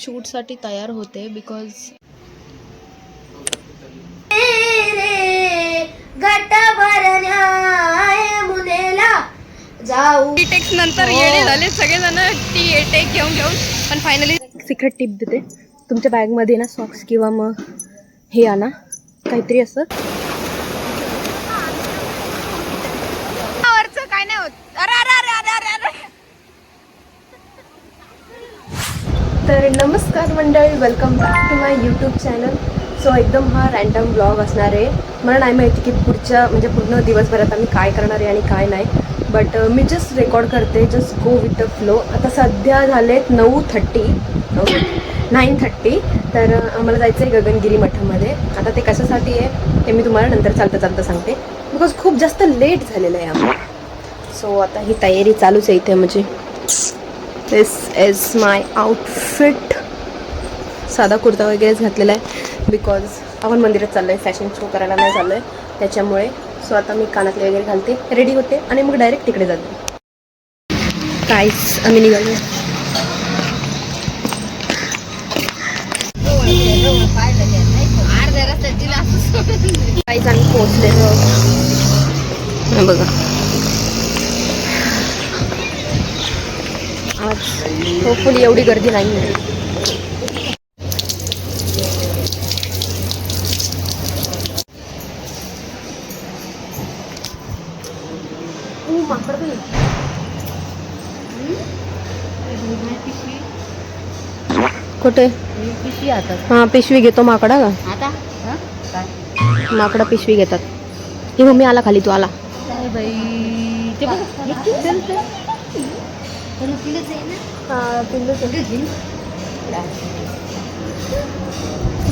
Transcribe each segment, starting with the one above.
शूटसाठी तयार होते बिकॉज जाऊ टेक्स नंतर येणे झाले सगळेजण टी टेक घेऊन पण फायनली सिक्रेट टिप देते. तुमच्या बॅगमध्ये ना सॉक्स किंवा मग हे आणा काहीतरी असं काय नाही होत. तर नमस्कार मंडळी, welcome back to my YouTube channel. So एकदम हा रँडम ब्लॉग असणार आहे. मला नाही माहिती की पुढच्या म्हणजे पूर्ण दिवसभरात आम्ही काय करणार आहे आणि काय नाही, बट मी जस्ट रेकॉर्ड करते, just go with the flow. आता सध्या झालेत 9:30. तर आम्हाला जायचं आहे गगनगिरी मठामध्ये. आता ते कशासाठी आहे ते मी तुम्हाला नंतर चालता चालता सांगते, बिकॉज खूप जास्त लेट झालेलं आहे आम्हाला. सो आता ही तयारी चालूच आहे इथे. म्हणजे दिस इज माय आउटफिट. साधा कुर्ता वगैरेच घातलेला आहे बिकॉज आपण मंदिरात चाललो आहे, फॅशन शो करायला नाही चाललो आहे त्याच्यामुळे. सो आता मी कानातले वगैरे घालते, रेडी होते आणि मग डायरेक्ट तिकडे जाते. काहीच आम्ही निघालो. काहीच आम्ही पोचलेलो बघा. आज होपफुली एवढी गर्दी नाही आहे. कुठे हां पिशवी घेतो माकडा का माकडा पिशवी घेतात. ही मम्मी आला खाली, तू आला.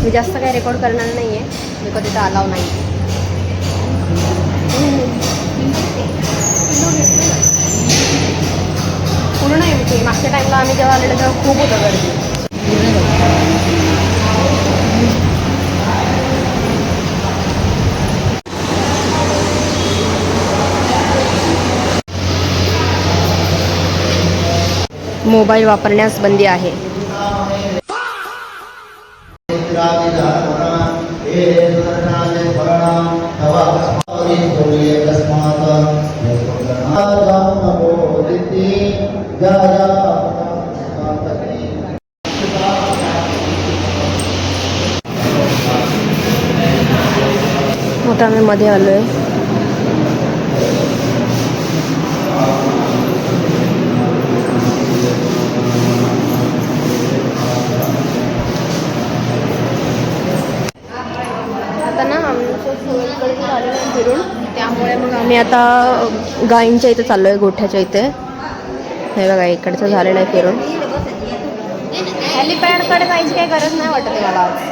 मी जास्त काही रेकॉर्ड करणार नाही आहे बिकॉज तिथं अलाव नाही. पूर्ण नाही. मागच्या टाईमला आम्ही जेव्हा आलेलो तेव्हा खूप होतं गर्दी. मोबाईल वापरण्यास बंदी आहे. आता आम्ही मध्ये आलोय. आता ना आमच्या सोयीकडे आलेलो आहे फिरून, त्यामुळे मग आम्ही आता गायींच्या इथे चाललोय, गोठ्याच्या इथे. हे बघा इकडचं झालेलं आहे फिरून. हेलिपॅडकडे जायची काही गरज नाही वाटत आहे मला आज.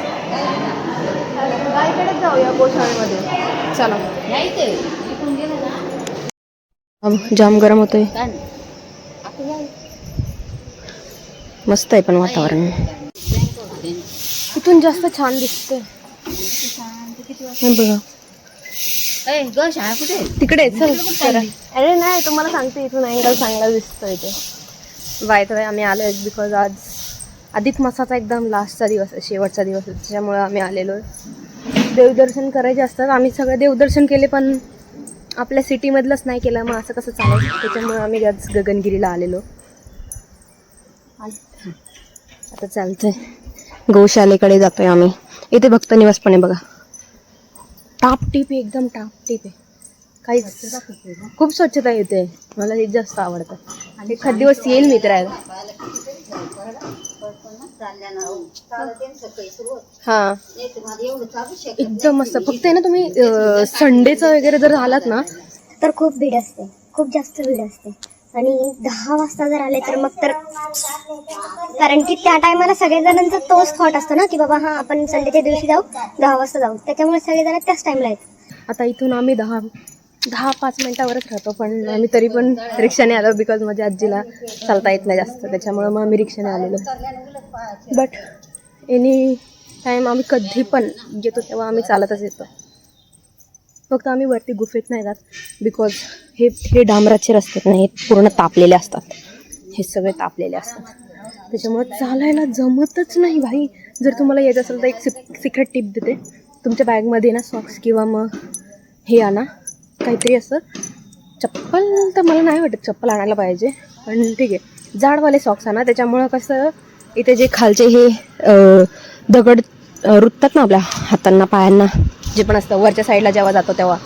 गायीकडेच जाऊया गोशाळेमध्ये. चला. जाम गरम होतोय. मस्त आहे पण वातावरण. इथून जास्त छान दिसतंय. बघा तिकडे चल. अरे नाही तुम्हाला सांगते, इथून अँगल चांगला दिसतोय इथे. बाय द वे आम्ही आलो आहे बिकॉज आज अधिक मासाचा एकदम लास्टचा दिवस आहे, शेवटचा दिवस आहे, त्याच्यामुळे आम्ही आलेलो आहे. देवदर्शन करायचे असतात. आम्ही सगळं देवदर्शन केले पण आपल्या सिटीमधलंच नाही केलं, मग असं कसं चालेल. त्याच्यामुळे आम्ही आज गगनगिरीला आलेलो. आता चालतंय गौशालेकडे जातोय आम्ही. इथे भक्त निवास पण आहे बघा. टापटीप आहे, एकदम टापटीप आहे. काहीच खूप स्वच्छता येते. मला हे जास्त आवडतं. आणि एखाद दिवस येईल मी करायला. हां एकदम मस्त. फक्त आहे ना तुम्ही संडेचं वगैरे जर आलात ना तर खूप भीड असते, खूप जास्त भीड असते. आणि 10 वाजता जर आले तर मग तर, कारण की त्या टायमाला सगळेजणांचा तोच थॉट असतो ना की बाबा हां आपण संडेच्या दिवशी जाऊ, 10 वाजता जाऊ. त्याच्यामुळे सगळेजण त्याच टाइमला येतात. आता इथून आम्ही 10-5 मिनिटावरच राहतो, पण आम्ही तरी पण रिक्षाने आलो बिकॉज माझ्या आजीला चालता येत नाही जास्त, त्याच्यामुळं मग आम्ही रिक्षाने आलेलो. बट एनी टाईम आम्ही कधी पण येतो तेव्हा आम्ही चालतच येतो. फक्त आम्ही वरती गुफेत नाही जात बिकॉज हे डांबराचे रस्ते नाही, पूर्ण तापलेले असतात. हे सगळे तापलेले असतात. त्याच्यामुळे चालायला जमतच नाही भाई. जर तुम्हाला यायचं असेल तर एक सिक्रेट टिप देते. तुमच्या बॅगमध्ये ना सॉक्स किंवा मग हे आणा काहीतरी असं. चप्पल तर मला नाही वाटत चप्पल आणायला पाहिजे, पण ठीक आहे जाडवाले सॉक्स आणा. त्याच्यामुळं कसं इथे जे खालचे हे दगड रुततात ना आपल्या हातांना पायांना, जे पण असतं वरच्या साईडला जेव्हा जातो तेव्हा,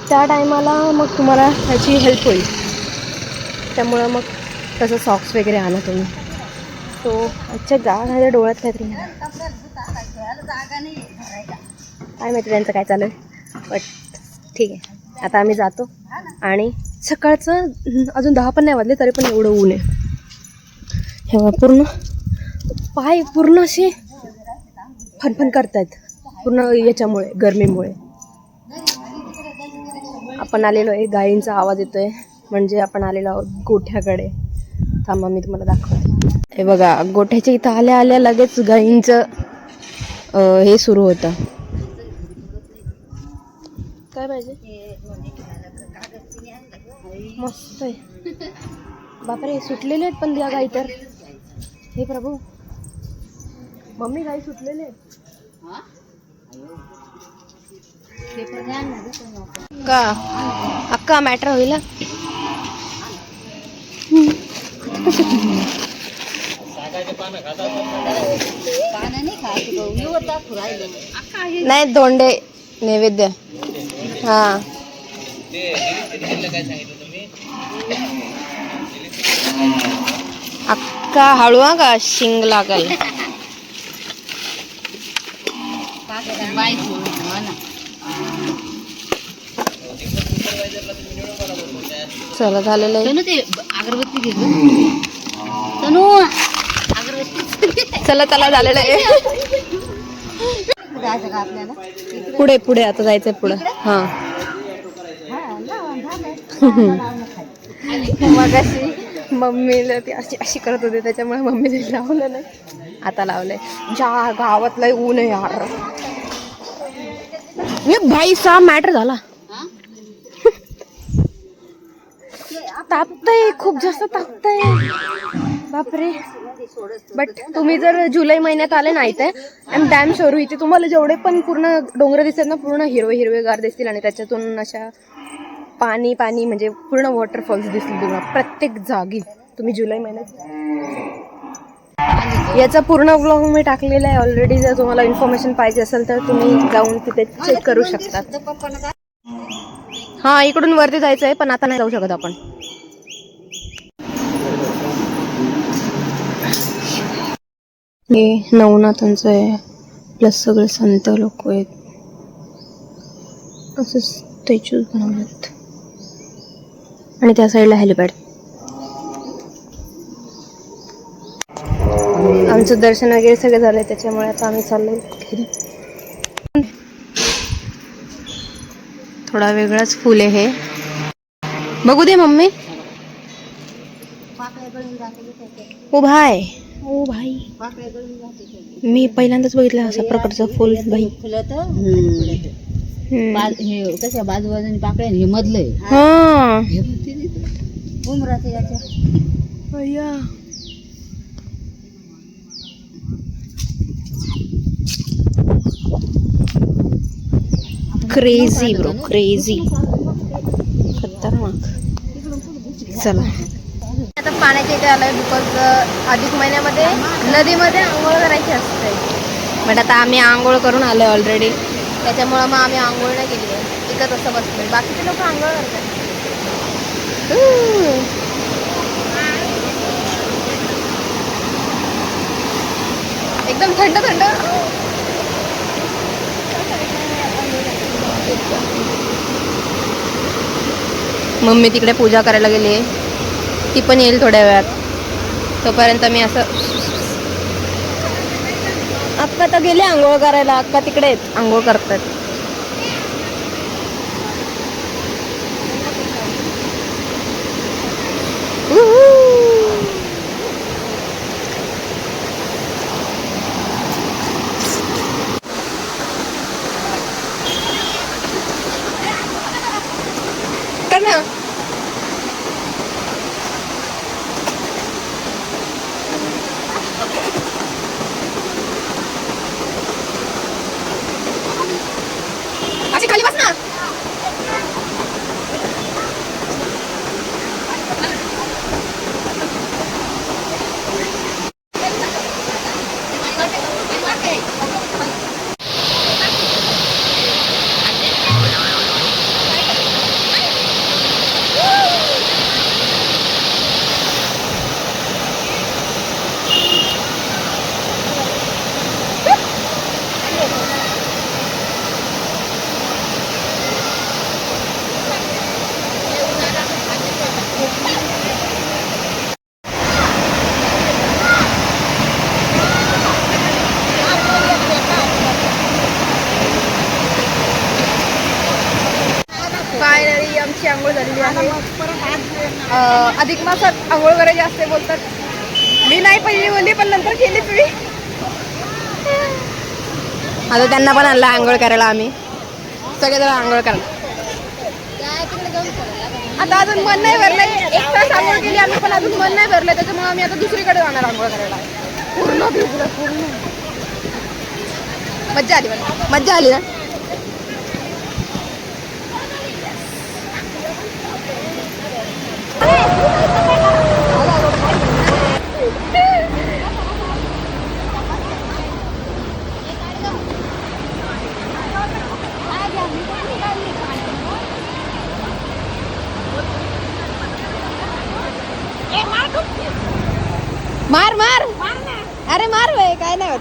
त्या टायमाला मग तुम्हाला ह्याची हेल्प होईल. त्यामुळं मग तसं सॉक्स वगैरे आणा तुम्ही. सो अच्छा जाग माझ्या डोळ्यात काहीतरी काय माहिती त्यांचं काय चालू आहे, बट ठीक आहे. आता आम्ही जातो आणि सकाळचं अजून 10 पण नाही वाजले तरी पण एवढं ऊन आहे. हे पूर्ण पाय पूर्ण असे फनफन करतायत पूर्ण याच्यामुळे, गरमीमुळे. आपण आलेलो आहे, गायींचा आवाज येतोय म्हणजे आपण आलेलो आहोत गोठ्याकडे. थांबा मी तुम्हाला दाखवते. हे बघा गोठ्याच्या इथं आल्या आल्या लगेच गायींचं हे सुरू होतं. काय पाहिजे? मस्त आहे. बापरे सुटलेले आहेत पण त्या गाई तर. हे प्रभू, मम्मी गाई सुटलेले आहेत का? अक्का मॅटर होईल. नाही दोंडे नैवेद्य. हा अक्का हळू का शिंग लागल. चला झालेलं आहे. ते अगरबत्ती घेतली तनू, अगरबत्ती. चला चला झालेलं आहे. पुढे पुढे आता जायचंय पुढे. हा मग अशी मम्मीला ती अशी अशी करत होते त्याच्यामुळे मम्मीने लावलं नाही, आता लावलंय. ज्या गावातलं ऊन आहे यार, भाई सा मॅटर झाला. तापतंय खूप जास्त तापतंय बापरे. बट तुम्ही जर जुलै महिन्यात आले नाही ते आय एम डॅम शुअर इथे तुम्हाला जेवढे पण पूर्ण डोंगर दिसतात ना पूर्ण हिरवे हिरवेगार दिसतील आणि त्याच्यातून अशा पाणी पाणी म्हणजे पूर्ण वॉटरफॉल्स दिसतील तुम्हाला प्रत्येक जागी. तुम्ही जुलै महिन्यात, याचा पूर्ण ब्लॉग मी टाकलेला आहे ऑलरेडी. जर तुम्हाला इन्फॉर्मेशन पाहिजे असेल तर तुम्ही जाऊन तिथे चेक करू शकता. हा इकडून वरती जायचं आहे पण आता नाही जाऊ शकत आपण. हे नवनाथांचं आहे प्लस सगळे संत लोक आहेत. असं स्टॅच्यूज बनवलेत आणि त्या साईडला हेलिपॅड. आमचं दर्शन वगैरे सगळं झालंय त्याच्यामुळे आता आम्ही चाललोय घरी. थोडा वेगळाच फुल आहे हे, बघू दे मम्मी. उभा आहे ओ भाई, मी पहिल्यांदाच बघितलं अशा प्रकारचं फुल भाई. कशा बाजूबाजूने पाकळ्या हे मधलंय. हा क्रेझी ब्रो क्रेझी, खतरनाक. चला आता पाण्याच्या इथे आलोय बिकॉज अधिक महिन्यामध्ये नदीमध्ये आंघोळ करायची असते. बट आता आम्ही आंघोळ करून आलोय ऑलरेडी, त्याच्यामुळं मग आम्ही आंघोळ नाही केली आहे, इथं तसं बसलोय. बाकीचे लोक आंघोळ करतात. एकदम थंड थंड. मम्मी तिकडे पूजा करायला गेली आहे, ती पण येईल थोड्या वेळात. तोपर्यंत मी असं. अक्का तर गेले आंघोळ करायला, अक्का तिकडे आहेत आंघोळ करतात. ना. आंघोळ झालेली आहे. अधिक मासात आंघोळ करायची असते बोलतात. मी नाही पहिली बोलली पण नंतर केली तुम्ही. आता त्यांना पण आणला आंघोळ करायला. आम्ही सगळेजण आंघोळ करायला. आता अजून मन नाही भरलंय. 1 तास आंघोळ केली आम्ही पण अजून मन नाही भरलंय. त्याच्यामुळे आम्ही आता दुसरीकडे जाणार आंघोळ करायला. पूर्ण मज्जा आली मला. मज्जा आली ना. मार मार अरे मार भाई काय नाही होत.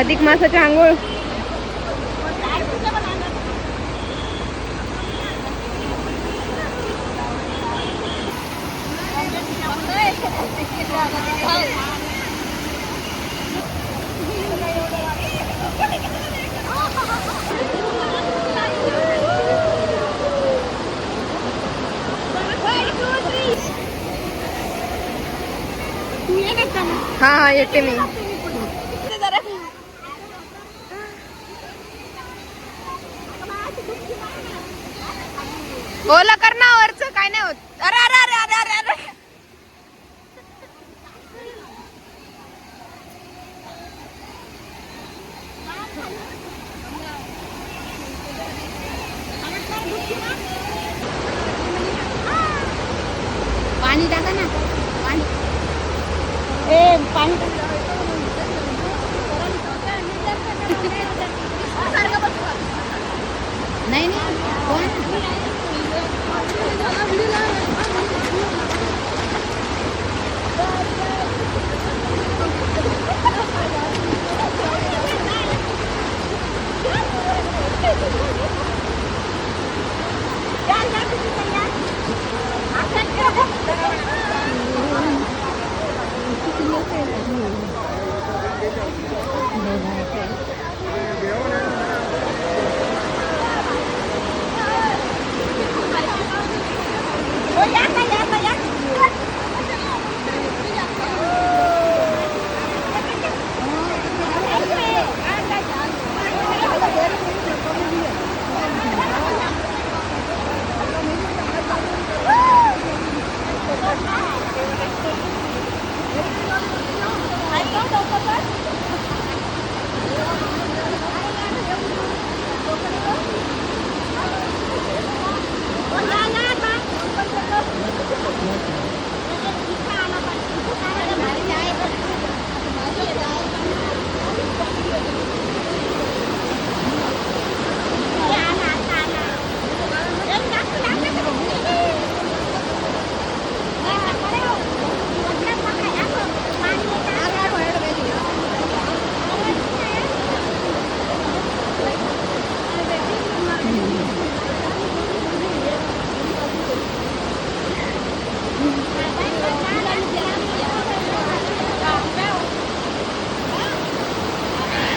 अधिक मासाची आंघोळ. हा येते मी. ओला कर ना वरचं काय नाही होत. अरे अरे अरे अरे अरे अरे पाणी टाका ना. पाणी पाणी नाही नाही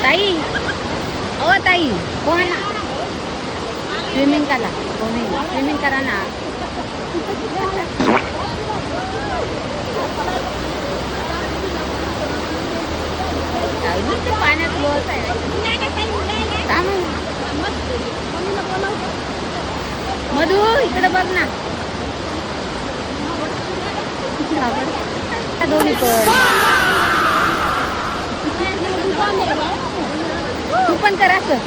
ताई. ओ ताई कोण स्विमिंग करा. स्विमिंग करा ना. पाण्यात लोट आहे. मधू इकडे बघ ना. दोन्ही तू पण करा असं.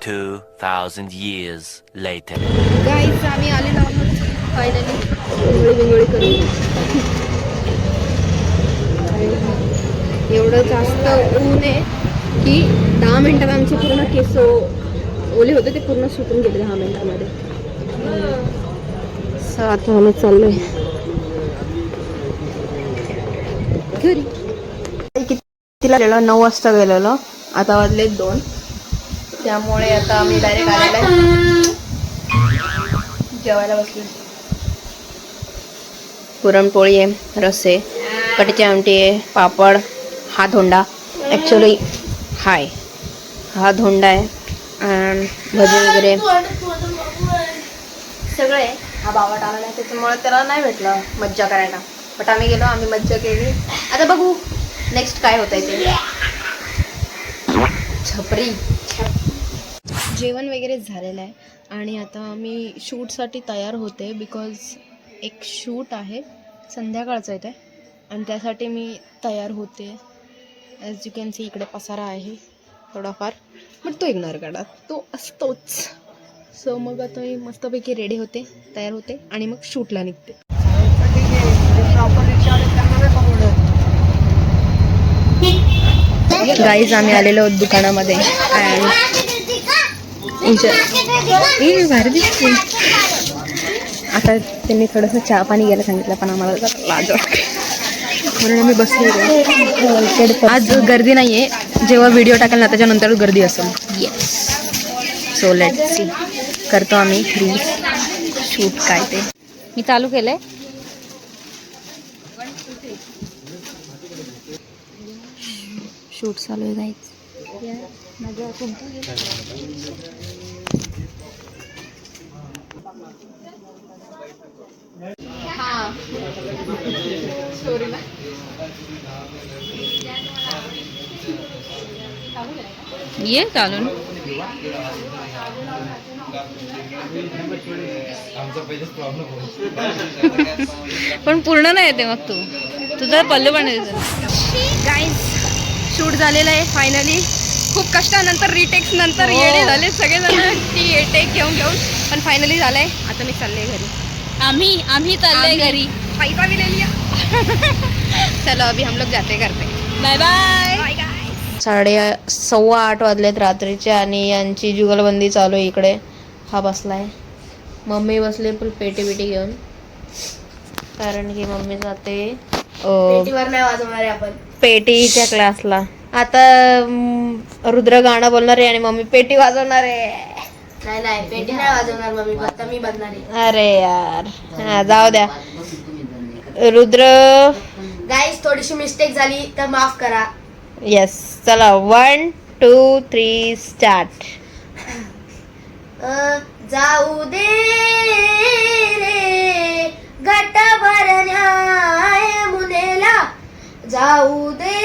2,000 years later. गाईज आम्ही आलेलो आहोत फायनली विंगोळी विंगोळी करून. एवढं जास्त ऊन आहे की 10 मिनिटात आमचे पूर्ण केस ओले होते, ते पूर्ण सुकून गेले 10 मिनिटामध्ये. आता आम्ही चाललोय घरी. कितीला गेलो? 9 वाजता गेलेलो, आता वाजले 2. त्यामुळे आता आम्ही डायरेक्ट आलेला आहे जेवायला बसलो. पुरणपोळी आहे, रस्से, कटाची आमटी आहे, पापड, हा धोंडा. ॲक्च्युली हा धोंडा आहे, भजी वगैरे सगळं आहे. हा बाबा आलेला आहे, त्याच्यामुळे त्याला नाही भेटलं मज्जा करायला, बट आम्ही गेलो, आम्ही मज्जा केली. आता बघू नेक्स्ट काय होत आहे ते. छपरी जेवण वगैरे झालेलं आहे आणि आता मी शूटसाठी तयार होते, बिकॉज एक शूट आहे संध्याकाळचं इथे आणि त्यासाठी मी तयार होते. ॲज यू कॅन सी इकडे पसारा आहे थोडाफार, बट तो इग्नोर करा, तो असतोच. सो मग आता मी मस्तपैकी रेडी होते, तयार होते आणि मग शूटला निघते. गाईज आम्ही आलेलो आहोत दुकानामध्ये भारी दिसते. आता त्यांनी थोडंसं चहा पाणी घ्यायला सांगितलं, पण आम्हाला लाज वाटते म्हणून आम्ही बसलो. आज गर्दी नाही आहे, जेव्हा व्हिडिओ टाकेल ना त्याच्यानंतर गर्दी असेल. Yes, so let's see. करतो आम्ही रील्स शूट काय ते. मी चालू केलंय. शूट चालू आहे गाईज. हा स्टोरीला ये चालून. पण पूर्ण नाही येते मग तुझा पल्लू पण येते. गाईज शूट झालेलं आहे फायनली. खूप कष्टानंतर रिटेक्स नंतर येडे झाले सगळेजण ती टेक घेऊन पण फायनली झालंय. आता मी चालले घरी. आम्ही चालले घरी. पैसा भी ले लिया. चलो अभी हम लोग जाते करते. Bye bye. 7:15 वाजलेत रात्रीचे आणि यांची जुगलबंदी चालू आहे इकडे. हा बसलाय, मम्मी बसले फुल पेटी बिटी घेऊन, कारण की मम्मी जाते पेटीवर नाही वाजवणार आहे आपण पेटीच्या क्लासला. आता रुद्र गाणं बोलणार आहे आणि मम्मी पेटी वाजवणार आहे. नाही पेटी नाही वाजवणार मम्मी, आता मी बसणार आहे. अरे यार, हा जाऊ द्या. रुद्र गाईस थोडीशी मिस्टेक झाली तर माफ करा. येस, चला 1 2 3 स्टार्ट. जाऊ दे रे घट भरण्याय मुनेला, जाऊ दे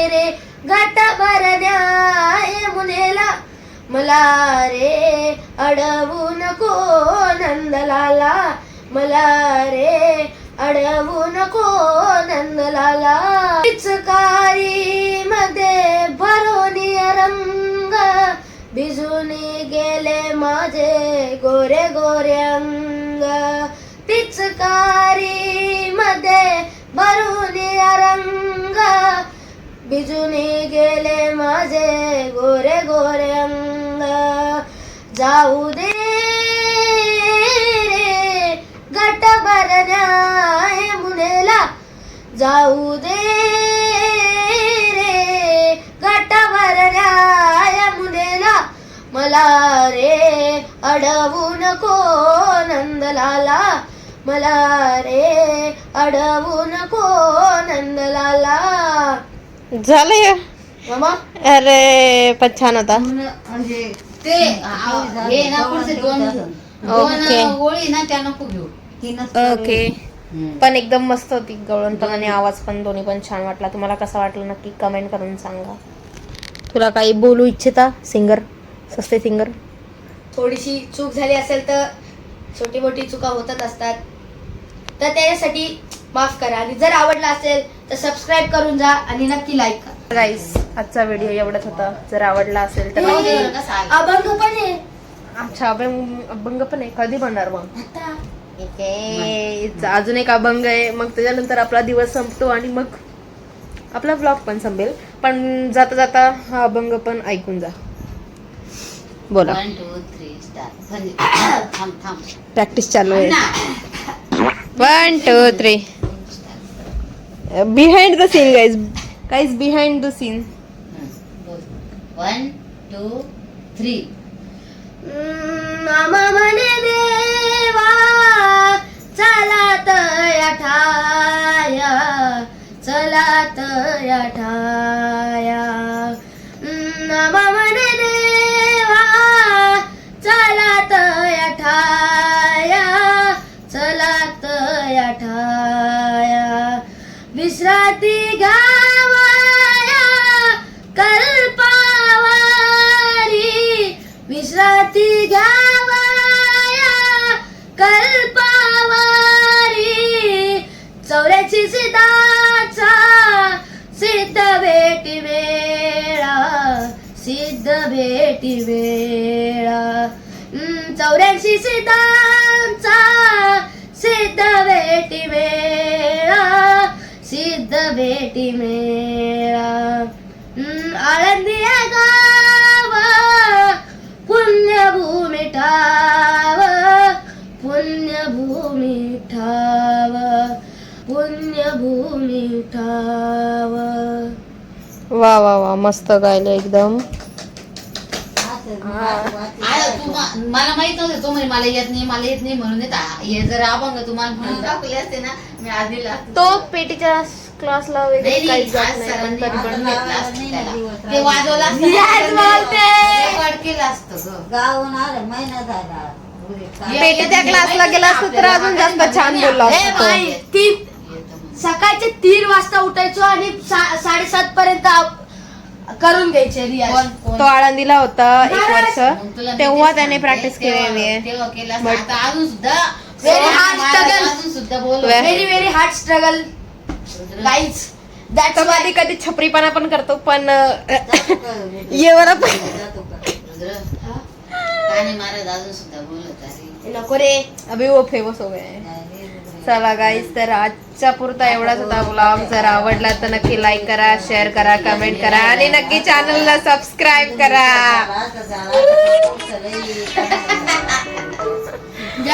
रे घट भरण्याय मुनेला, मला रे अडवू नको नंदलाला, मला रे अडवू नको नंदलाला. पिचकारी मध्ये भरोनी रंग, भिजून गेले माझे गोरे गोरे अंग. पिचकारी मध्ये भरून रंग, भिजून गेले माझे गोरे गोरे अंग. जाऊ दे रे जाऊ दे रे घाटावरल्या मुदेला मला रे अडवू नको नंदलाला मला रे अडवू नको नंदलाला. झालंय मामा अरे पण छान होता. म्हणजे ते हे ना पुढचे दोन ओके. ओळी ना त्या नको घेऊ. तीनच ओके पण एकदम मस्त होती गवळण पण आणि आवाज पण दोन्ही पण छान वाटला. तुम्हाला कसा वाटला नक्की कमेंट करून सांगा. तुला काही बोलू इच्छिता सिंगर सस्ते सिंगर? थोडीशी चूक झाली असेल तर छोटी मोठी चुका होतच असतात तर त्याच्यासाठी माफ करा आणि जर आवडला असेल तर सबस्क्राईब करून जा आणि नक्की लाईक करा. गाईस आजचा व्हिडिओ एवढाच होता. जर आवडला असेल तर अभंग पण आहे अच्छा अभंग पण आहे. कधी बनणार मग? आता अजून एक अभंग आहे मग त्याच्यानंतर आपला दिवस संपतो आणि मग आपला ब्लॉग पण संपेल. पण जाता जाता हा अभंग पण ऐकून जा. बोला. 1 2 3 स्टार्ट. थांब थांब. प्रॅक्टिस चालू आहे. 1 2 3 behind the scene guys behind the scene. 1 2 3. मामा म्हणे देवा चला तया ठाया चला तया ठाया. मामा म्हणे देवा चला तया ठाया चला तया ठाया. विश्रांती घ्यावया कल्पावारी विश्रांती घ्यावया कल्पावारी. चौऱ्याची सिद्धाचा सिद्ध भेटी वेळा सिद्ध भेटी वेळा. 84 सिद्धांचा सिद्ध भेटी मेळा सिद्ध भेटी मेळा. आळंदी गाव पुण्यभूमी ठाव पुण्यभूमी ठाव पुण्यभूमी ठाव. वा वा वा मस्त गायलं एकदम. मला माहित नव्हतं तो म्हणे मला येत नाही म्हणून हे जर अभंग तुम्हाला म्हणून दाखवले असते ना मी आधी तो पेटीच्या क्लासला वगैरे नाही, काहीच जात आज नाही सरांनी पण तरी पण घेतलं असतं त्याला. ते वाजवलं असतं Yes, बोलते. रेकॉर्ड केलं असतं ग. गावून आलं महिना झाला. पेटीच्या क्लासला गेला असतं तर अजून जास्त छान बोलला असता तो. सकाळचे 3 वाजता उठायचो आणि 7:30 पर्यंत करून घ्यायचे रियाज. तो आळंदीला होता 1 मग वर्ष तुला मी तेव्हा तेच त्याने सांगते. प्रॅक्टिस केलेली आहे. तेव्हा केलं असतं. But- आता अजून सुद्धा Very hard struggle. अजून सुद्धा बोल very very hard struggle guys. That's तो कधी कधी छपरीपणा पण करतो पण येवरा पण आणि महाराज अजून सुद्धा बोलत आहे. नको रे. अभी वो फेमस हो गए हैं. चला गाईज तर आजच्या पुरता एवढाच होता ब्लॉग. जर आवडला तर नक्की लाईक करा शेअर करा कमेंट करा आणि नक्की चॅनलला सबस्क्राईब करा. झाला